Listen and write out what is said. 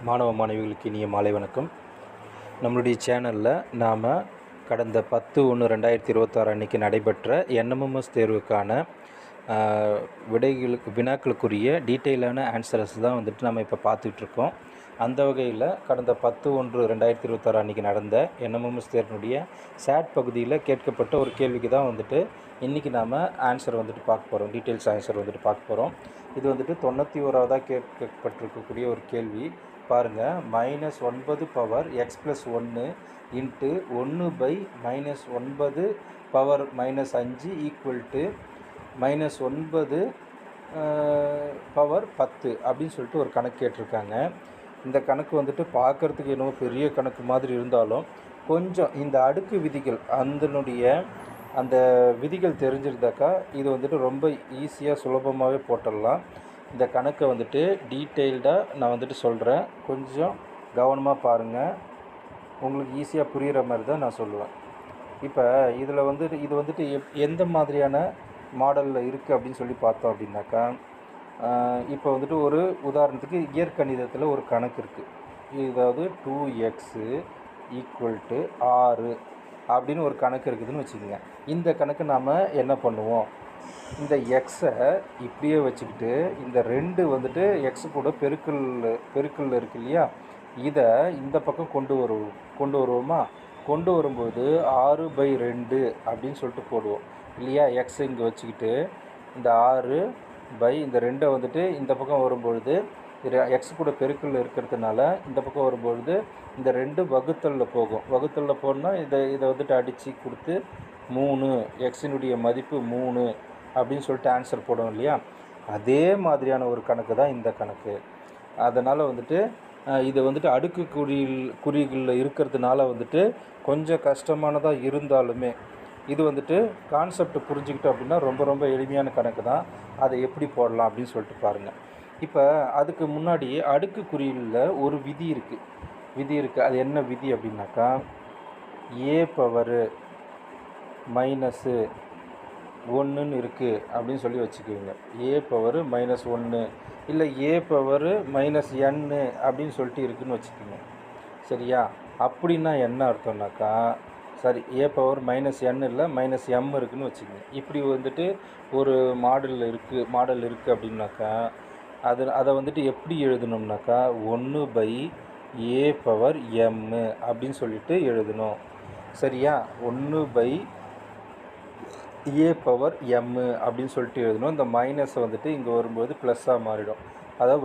மாணவ மாணவிகளுக்கு இனிய மாலை வணக்கம். நம்மளுடைய சேனலில் நாம் கடந்த 10/1/2026 அன்றைக்கி நடைபெற்ற என்எம்எம்எஸ் தேர்வுக்கான வினாக்களுக்குரிய டீட்டெயிலான ஆன்சர்ஸ் தான் வந்துட்டு நம்ம இப்போ பார்த்துட்ருக்கோம். அந்த வகையில் கடந்த 10/1/2026 அன்றைக்கி நடந்த என்எம்எம்எஸ் தேர்வினுடைய சேட் பகுதியில் கேட்கப்பட்ட ஒரு கேள்விக்கு தான் வந்துட்டு இன்றைக்கி நாம் ஆன்சர் வந்துட்டு பார்க்க போகிறோம். டீட்டெயில்ஸ் ஆன்சர் வந்துட்டு பார்க்க போகிறோம். இது வந்துட்டு 91வதாக கேட்கப்பட்டிருக்கக்கூடிய ஒரு கேள்வி. பாருங்கள், -9 power x+1 into 1/-9 power -5 equal to -9 power 10 அப்படின்னு சொல்லிட்டு ஒரு கணக்கு கேட்டிருக்காங்க. இந்த கணக்கு வந்துட்டு பார்க்குறதுக்கு என்னவோ பெரிய கணக்கு மாதிரி இருந்தாலும் கொஞ்சம் இந்த அடுக்கு விதிகள் அந்த விதிகள் தெரிஞ்சிருந்தாக்கா இது வந்துட்டு ரொம்ப ஈஸியாக சுலபமாகவே போட்டுடலாம். இந்த கணக்கை வந்துட்டு டீட்டெயில்டாக நான் வந்துட்டு சொல்கிறேன், கொஞ்சம் கவனமாக பாருங்கள். உங்களுக்கு ஈஸியாக புரிகிற மாதிரி தான் நான் சொல்லுவேன். இப்போ இதில் வந்துட்டு இது வந்துட்டு எந்த மாதிரியான மாடலில் இருக்குது அப்படின்னு சொல்லி பார்த்தோம் அப்படின்னாக்கா, இப்போ வந்துட்டு ஒரு உதாரணத்துக்கு இயற்கணிதத்தில் ஒரு கணக்கு இருக்குது. இதாவது 2x = 6 அப்படின்னு ஒரு கணக்கு இருக்குதுன்னு வச்சுக்கோங்க. இந்த கணக்கு நாம் என்ன பண்ணுவோம், இந்த எக்ஸை இப்படியே வச்சுக்கிட்டு இந்த 2 வந்துட்டு எக்ஸு கூட பெருக்கல் இருக்குது இல்லையா, இதை இந்த பக்கம் கொண்டு வருவோமா. கொண்டு வரும்போது 6/2 அப்படின்னு சொல்லிட்டு போடுவோம் இல்லையா. எக்ஸை இங்கே வச்சுக்கிட்டு இந்த 6 இந்த 2 வந்துட்டு இந்த பக்கம் வரும்பொழுது எக்ஸ் கூட பெருக்கல் இருக்கிறதுனால இந்த பக்கம் வரும்பொழுது இந்த 2 வகுத்தலில் போகும். வகுத்தலில் போனால் இதை வந்துட்டு அடித்து கொடுத்து 3, எக்ஸினுடைய மதிப்பு 3 அப்படின்னு சொல்லிட்டு ஆன்சர் போடும் இல்லையா. அதே மாதிரியான ஒரு கணக்கு தான் இந்த கணக்கு. அதனால் வந்துட்டு இது வந்துட்டு அடுக்கு குறிகளில் இருக்கிறதுனால வந்துட்டு கொஞ்சம் கஷ்டமானதாக இருந்தாலுமே இது வந்துட்டு கான்செப்ட் புரிஞ்சுக்கிட்டோம் அப்படின்னா ரொம்ப ரொம்ப எளிமையான கணக்கு தான். அதை எப்படி போடலாம் அப்படின்னு சொல்லிட்டு பாருங்கள். இப்போ அதுக்கு முன்னாடி அடுக்கு குறியில் ஒரு விதி இருக்குது. அது என்ன விதி அப்படின்னாக்கா, a⁻−1 இருக்குது அப்படின்னு சொல்லி வச்சுக்குவீங்க. a⁻−1 இல்லை a⁻−n அப்படின்னு சொல்லிட்டு இருக்குதுன்னு வச்சுக்கோங்க. சரியா? அப்படின்னா என்ன அர்த்தம்னாக்கா, சரி, a⁻−n இல்லை -m இருக்குதுன்னு வச்சுக்கோங்க. இப்படி வந்துட்டு ஒரு மாடல் இருக்குது அப்படின்னாக்கா அதை வந்துட்டு எப்படி எழுதணும்னாக்கா 1/a⁻m அப்படின்னு சொல்லிட்டு எழுதணும். சரியா? 1/a⁻m அப்படின்னு சொல்லிட்டு எழுதணும். இந்த மைனஸை வந்துட்டு இங்கே வரும்போது ப்ளஸ்ஸாக மாறிடும். அதாவது